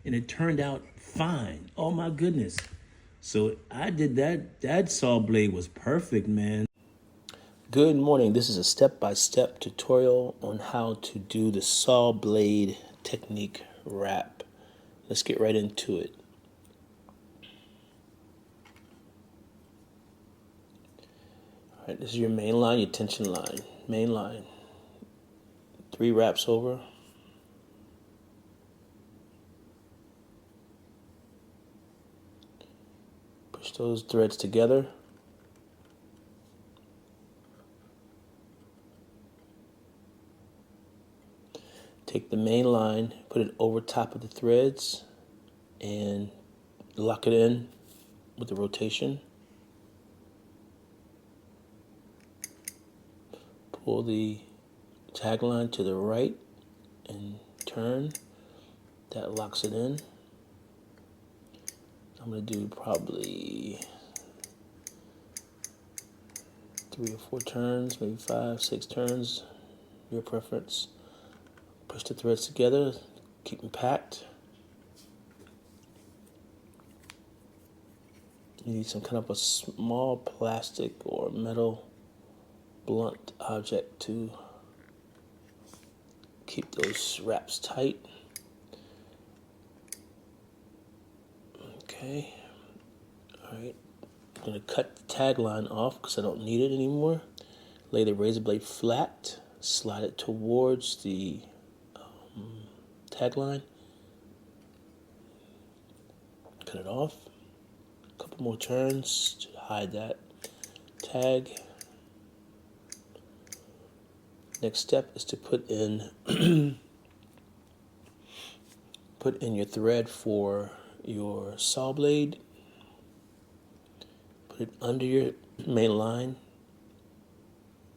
and it turned out fine. Oh my goodness. So I did that. That saw blade was perfect, man. Good morning. This is a step-by-step tutorial on how to do the saw blade technique wrap. Let's get right into it. All right, this is your main line, your tension line. Main line. 3 wraps over. Push those threads together. Take the main line, put it over top of the threads, and lock it in with the rotation. Pull the tag line to the right and turn. That locks it in. I'm going to do probably 3 or 4 turns, maybe 5, 6 turns, your preference. Push the threads together, keep them packed. You need some kind of a small plastic or metal blunt object to keep those wraps tight. Okay, all right. I'm going to cut the tag line off because I don't need it anymore. Lay the razor blade flat, slide it towards the tag line, cut it off. A couple more turns to hide that tag. Next step is to put in your thread for your saw blade. Put it under your main line.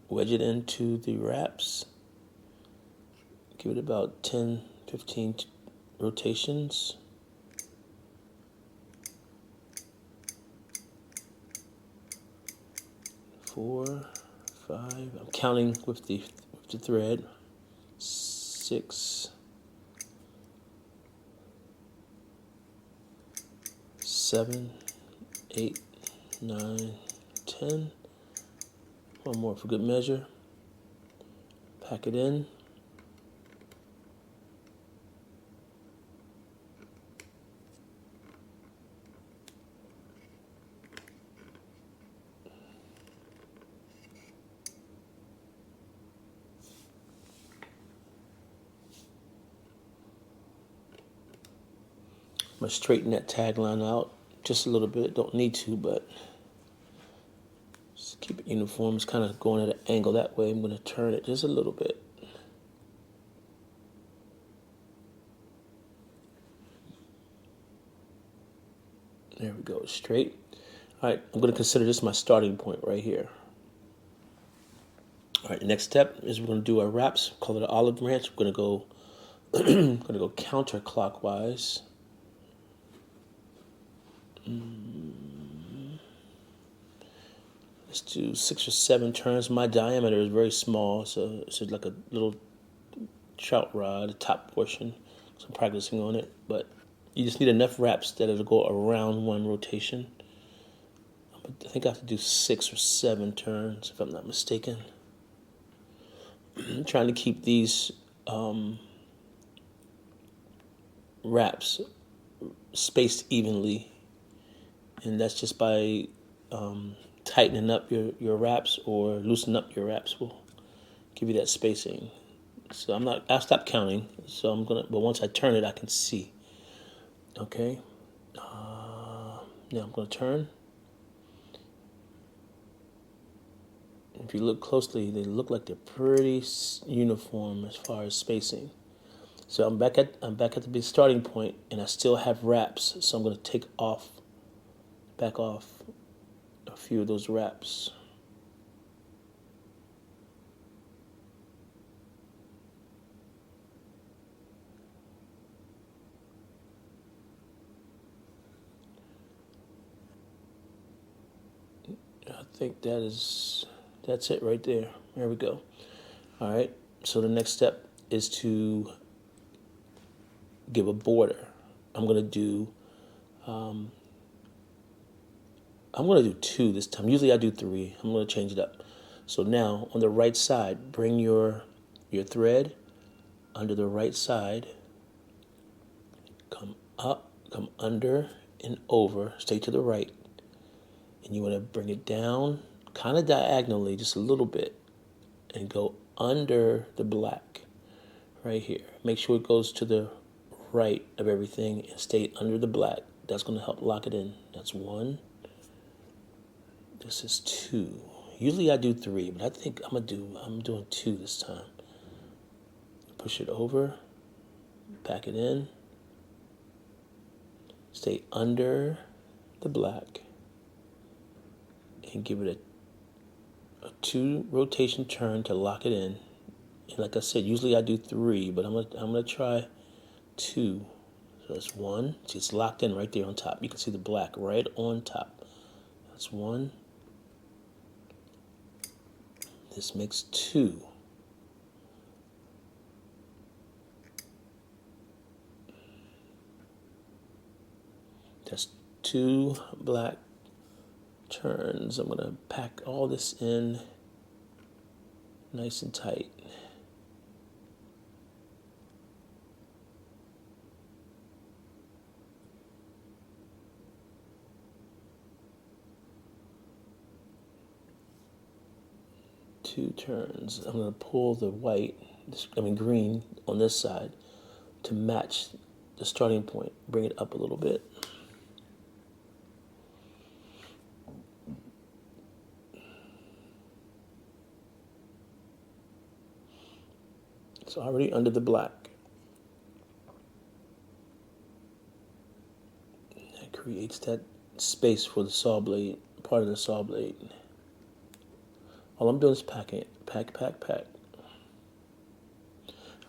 Wedge it into the wraps. Give it about 10, 15 rotations. Four, 5. I'm counting with the thread. 6, 7, 8, 9, 10. One more for good measure. Pack it in. I'm going to straighten that tag line out just a little bit. Don't need to, but just keep it uniform. It's kind of going at an angle that way. I'm going to turn it just a little bit. There we go, straight. All right, I'm going to consider this my starting point right here. All right, the next step is we're going to do our wraps. Call it an olive branch. We're going to go, counterclockwise. Let's do 6 or 7 turns. My diameter is very small, so it's like a little trout rod, the top portion. So I'm practicing on it, but you just need enough wraps that it'll go around one rotation. I think I have to do 6 or 7 turns, if I'm not mistaken. I'm trying to keep these wraps spaced evenly, and that's just by tightening up your wraps or loosening up your wraps will give you that spacing. So I'll stop counting. So but once I turn it, I can see. Okay. Now I'm gonna turn. If you look closely, they look like they're pretty uniform as far as spacing. So I'm back at the big starting point, and I still have wraps. So I'm gonna back off a few of those wraps. I think that's it right there. There we go. All right. So the next step is to give a border. I'm gonna do um, I'm gonna do 2 this time. Usually I do 3. I'm gonna change it up. So now on the right side, bring your thread under the right side, come up, come under and over, stay to the right, and you want to bring it down kind of diagonally just a little bit and go under the black right here. Make sure it goes to the right of everything and stay under the black. That's going to help lock it in. That's 1. This is 2. Usually I do 3, but I think I'm doing 2 this time. Push it over, pack it in, stay under the black, and give it a 2 rotation turn to lock it in. And like I said, usually I do 3, but I'm gonna try 2. So that's 1. See, it's locked in right there on top. You can see the black right on top. That's 1. This makes 2. That's 2 black turns. I'm gonna pack all this in nice and tight. Two turns. I'm gonna pull the green on this side to match the starting point. Bring it up a little bit. It's already under the black. That creates that space for the saw blade, part of the saw blade. All I'm doing is packing it. Pack.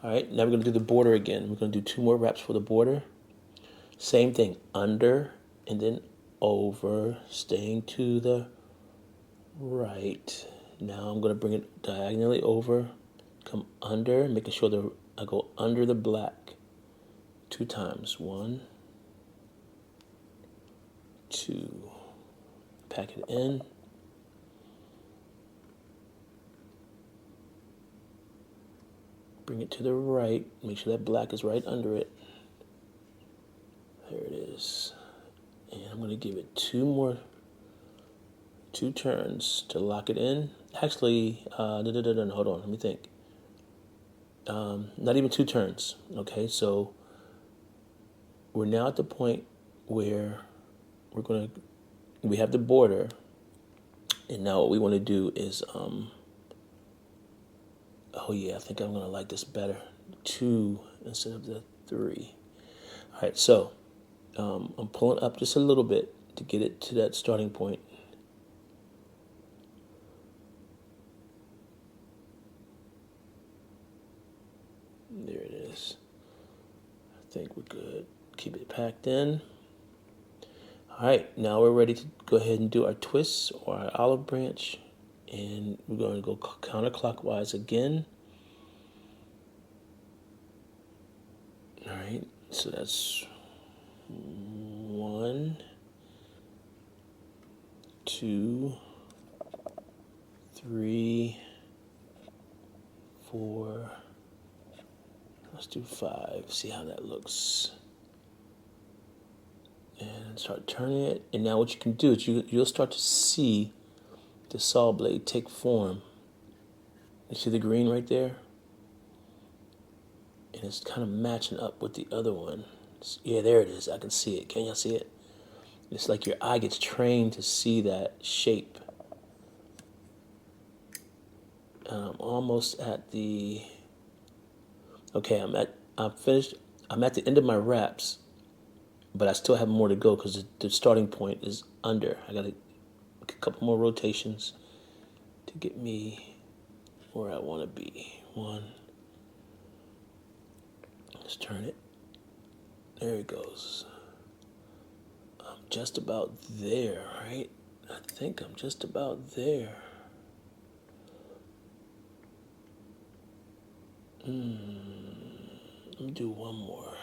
All right, now we're going to do the border again. We're going to do 2 more wraps for the border. Same thing, under and then over, staying to the right. Now I'm going to bring it diagonally over, come under, making sure that I go under the black 2 times. 1, 2. Pack it in. Bring it to the right. Make sure that black is right under it. There it is. And I'm going to give it 2 turns to lock it in. Actually, hold on, let me think. Not even 2 turns. Okay, so we're now at the point where we have the border, and now what we want to do is, oh yeah, I think I'm going to like this better. 2 instead of the 3. All right, so I'm pulling up just a little bit to get it to that starting point. There it is. I think we're good. Keep it packed in. All right, now we're ready to go ahead and do our twists or our olive branch. And we're going to go counterclockwise again. All right, so that's 1, 2, 3, 4. Let's do 5. See how that looks. And start turning it. And now what you can do is you'll start to see the saw blade take form. You see the green right there? And it's kind of matching up with the other one. Yeah, there it is. I can see it. Can y'all see it? It's like your eye gets trained to see that shape. I'm almost at the... Okay, I'm finished. I'm at the end of my wraps, but I still have more to go because the starting point is under. I got a couple more rotations to get me where I want to be. 1. Let's turn it. There it goes. I'm just about there, right? I think I'm just about there. Let me do 1 more.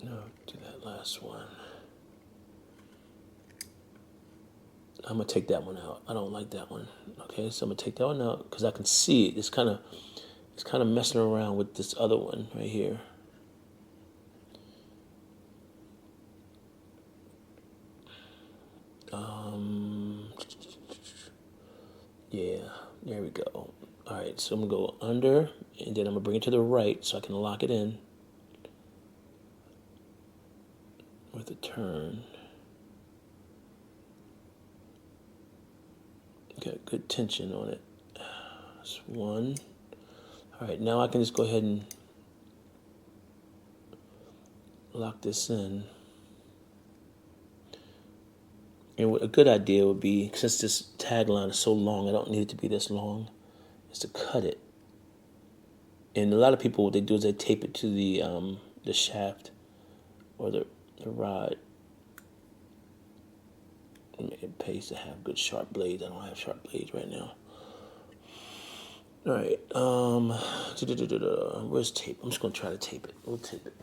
No, do that last one. I'm gonna take that one out. I don't like that one. Okay, so I'm gonna take that one out because I can see it. It's kind of messing around with this other one right here. Yeah, there we go. All right, so I'm gonna go under, and then I'm gonna bring it to the right so I can lock it in with a turn. Got good tension on it. That's one. All right, now I can just go ahead and lock this in. And what a good idea would be, since this tagline is so long, I don't need it to be this long, is to cut it. And a lot of people, what they do is they tape it to the shaft or the rod. It pays to have good sharp blades. I don't have sharp blades right now. All right. Where's tape? I'm just gonna try to tape it. We'll tape it.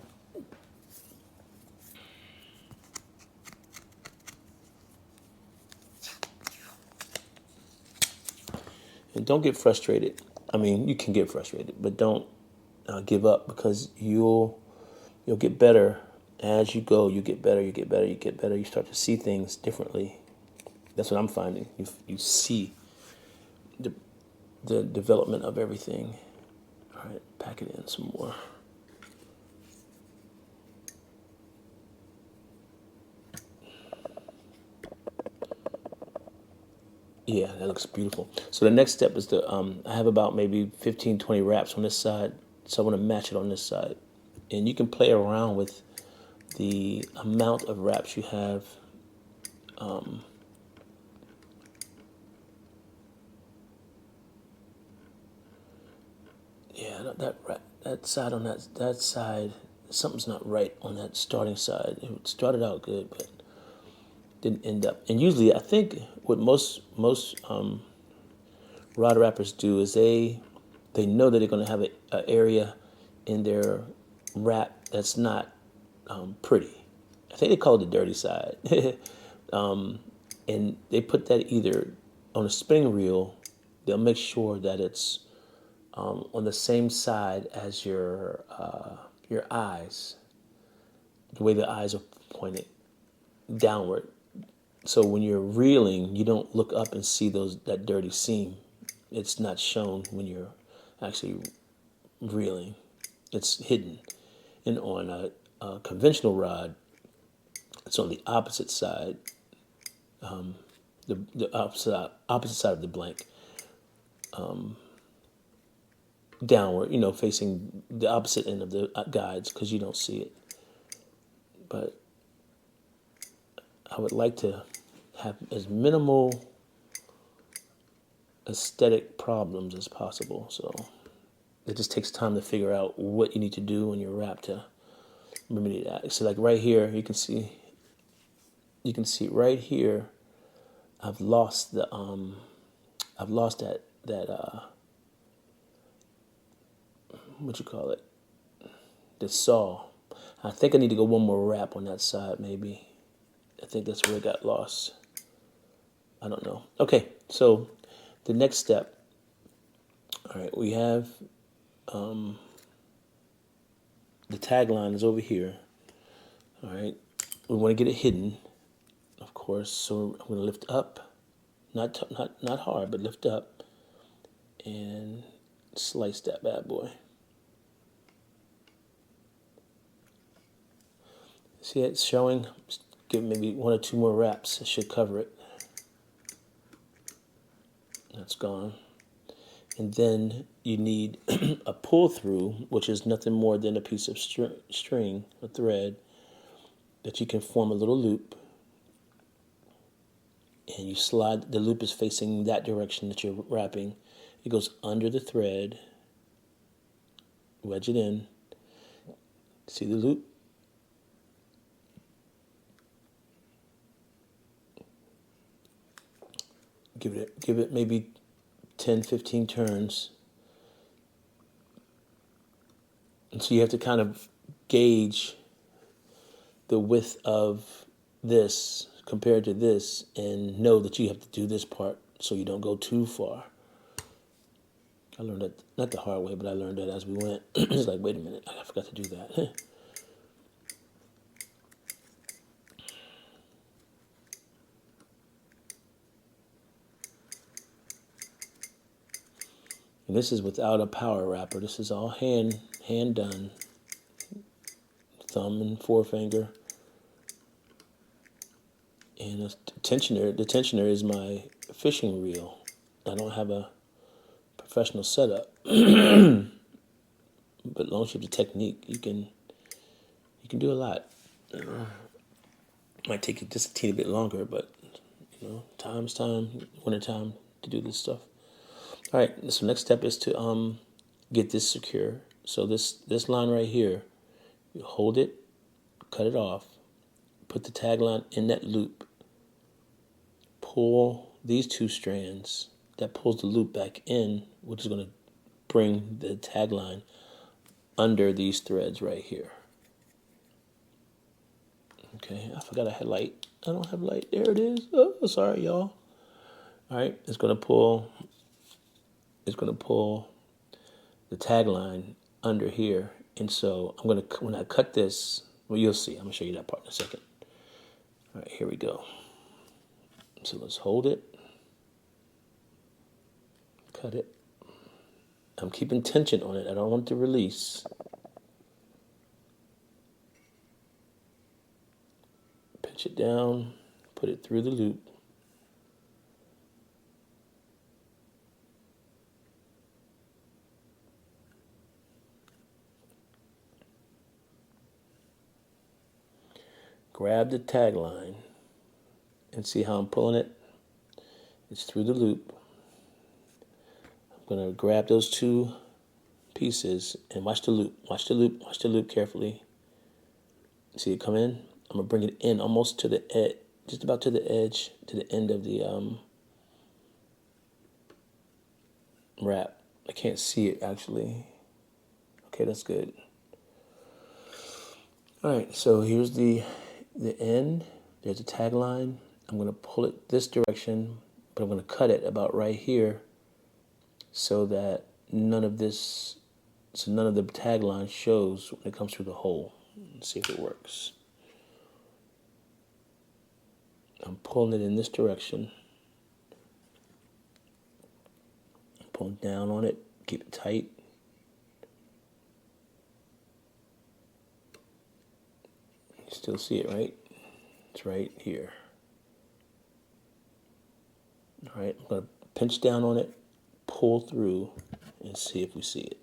And don't get frustrated. I mean, you can get frustrated, but don't give up, because you'll get better as you go. You get better. You get better. You get better. You start to see things differently. That's what I'm finding. You see the development of everything. All right, pack it in some more. Yeah, that looks beautiful. So the next step is I have about maybe 15, 20 wraps on this side. So I want to match it on this side. And you can play around with the amount of wraps you have. Yeah, that side on that side, something's not right on that starting side. It started out good, but didn't end up. And usually, I think what most rod wrappers do is they know that they're going to have an area in their wrap that's not pretty. I think they call it the dirty side, and they put that either on a spinning reel. They'll make sure that it's on the same side as your eyes, the way the eyes are pointed downward. So when you're reeling, you don't look up and see that dirty seam. It's not shown when you're actually reeling. It's hidden. And on a conventional rod, it's on the opposite side, the opposite side of the blank, downward. Facing the opposite end of the guides, because you don't see it. But I would like to have as minimal aesthetic problems as possible. So it just takes time to figure out what you need to do in your wrap to remedy that. So like right here, you can see right here, I've lost that what you call it, the saw. I think I need to go one more wrap on that side, maybe. I think that's where it got lost. I don't know. Okay, so the next step. All right, we have the tagline is over here. All right, we want to get it hidden, of course. So I'm going to lift up, not hard, but lift up, and slice that bad boy. See, it's showing. Give maybe one or two more wraps. It should cover it. That's gone. And then you need a pull through, which is nothing more than a piece of string, a thread, that you can form a little loop. And you slide, the loop is facing that direction that you're wrapping. It goes under the thread, wedge it in. See the loop? Give it maybe 10, 15 turns. And so you have to kind of gauge the width of this compared to this and know that you have to do this part so you don't go too far. I learned that, not the hard way, but I learned that as we went. It's like, wait a minute, I forgot to do that. And this is without a power wrapper. This is all hand done. Thumb and forefinger. And the tensioner is my fishing reel. I don't have a professional setup. But as long as you have the technique, you can do a lot. Might take you just a teeny bit longer, but time's time, winter time to do this stuff. All right, so next step is to get this secure. So this line right here, you hold it, cut it off, put the tag line in that loop, pull these two strands, that pulls the loop back in, which is going to bring the tag line under these threads right here. Okay, I forgot I had light. I don't have light. There it is. Oh, sorry, y'all. All right, it's going to pull the tag line under here. And so when I cut this, well, you'll see. I'm going to show you that part in a second. All right, here we go. So let's hold it, cut it. I'm keeping tension on it. I don't want it to release. Pinch it down, put it through the loop. Grab the tag line and see how I'm pulling it. It's through the loop. I'm going to grab those two pieces and watch the loop. Watch the loop. Watch the loop carefully. See it come in? I'm going to bring it in almost to the edge, just about to the edge, to the end of the wrap. I can't see it actually. Okay, that's good. All right, so here's the end. There's a tag line. I'm going to pull it this direction, but I'm going to cut it about right here so that none of the tag line shows when it comes through the hole. Let's see if it works. I'm pulling it in this direction. Pulling down on it, keep it tight. You still see it, right? It's right here. All right, I'm going to pinch down on it, pull through, and see if we see it.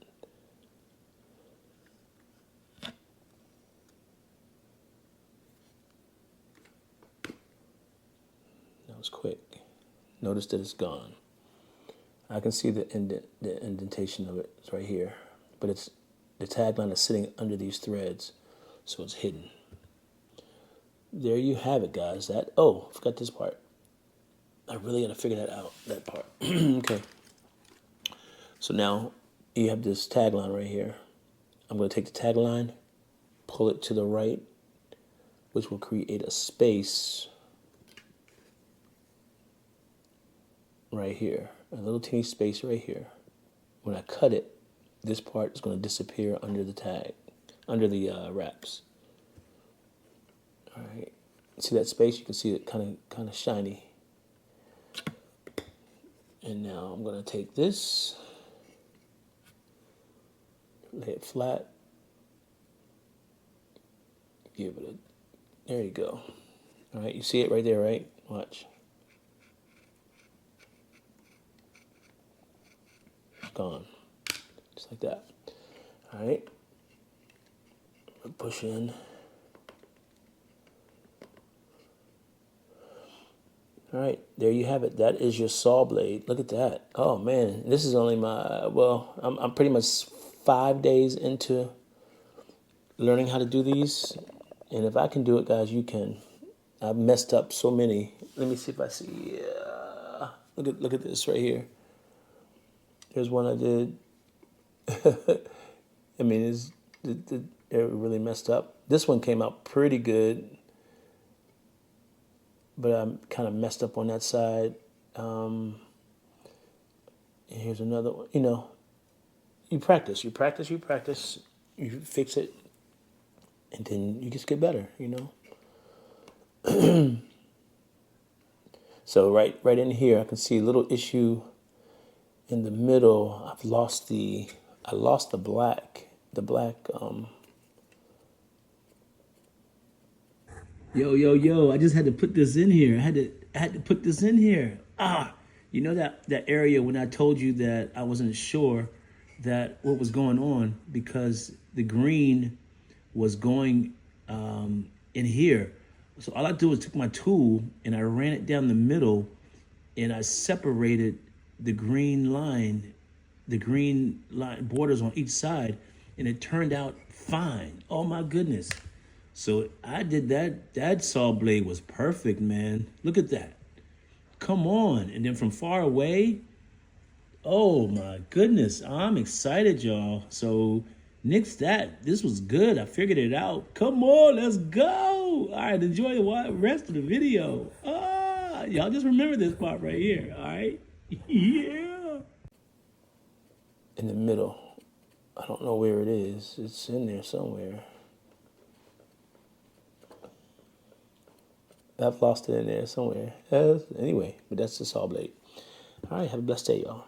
That was quick. Notice that it's gone. I can see the indentation of it. It's right here. But the tagline is sitting under these threads, so it's hidden. There you have it, guys. I forgot this part. I really got to figure that out, that part. Okay. So now you have this tagline right here. I'm going to take the tagline, pull it to the right, which will create a space right here, a little teeny space right here. When I cut it, this part is going to disappear under the tag, under the wraps. All right, see that space? You can see it kind of shiny. And now I'm going to take this, lay it flat, give it there you go. All right, you see it right there, right? Watch. Gone. Just like that. All right. Push in. All right, there you have it. That is your saw blade. Look at that. Oh man, this is only I'm pretty much 5 days into learning how to do these, and if I can do it, guys, you can. I've messed up so many. Let me see if I see. Yeah. Look at this right here. There's one I did. I mean, it really messed up. This one came out pretty good, but I kind of messed up on that side. And here's another one. You practice, you practice, you practice, you fix it, and then you just get better. So right in here, I can see a little issue in the middle. I lost the black. Yo, I just had to put this in here. I had to put this in here. That area when I told you that I wasn't sure that what was going on because the green was going in here. So all I did was took my tool and I ran it down the middle and I separated the green line borders on each side, and it turned out fine. Oh my goodness. So I did that. That saw blade was perfect, man. Look at that. Come on. And then from far away, oh my goodness. I'm excited, y'all. So nix that. This was good. I figured it out. Come on, let's go. All right, enjoy the rest of the video. Y'all just remember this part right here. All right. Yeah. In the middle. I don't know where it is. It's in there somewhere. I've lost it in there somewhere. Anyway, but that's the saw blade. All right, have a blessed day, y'all.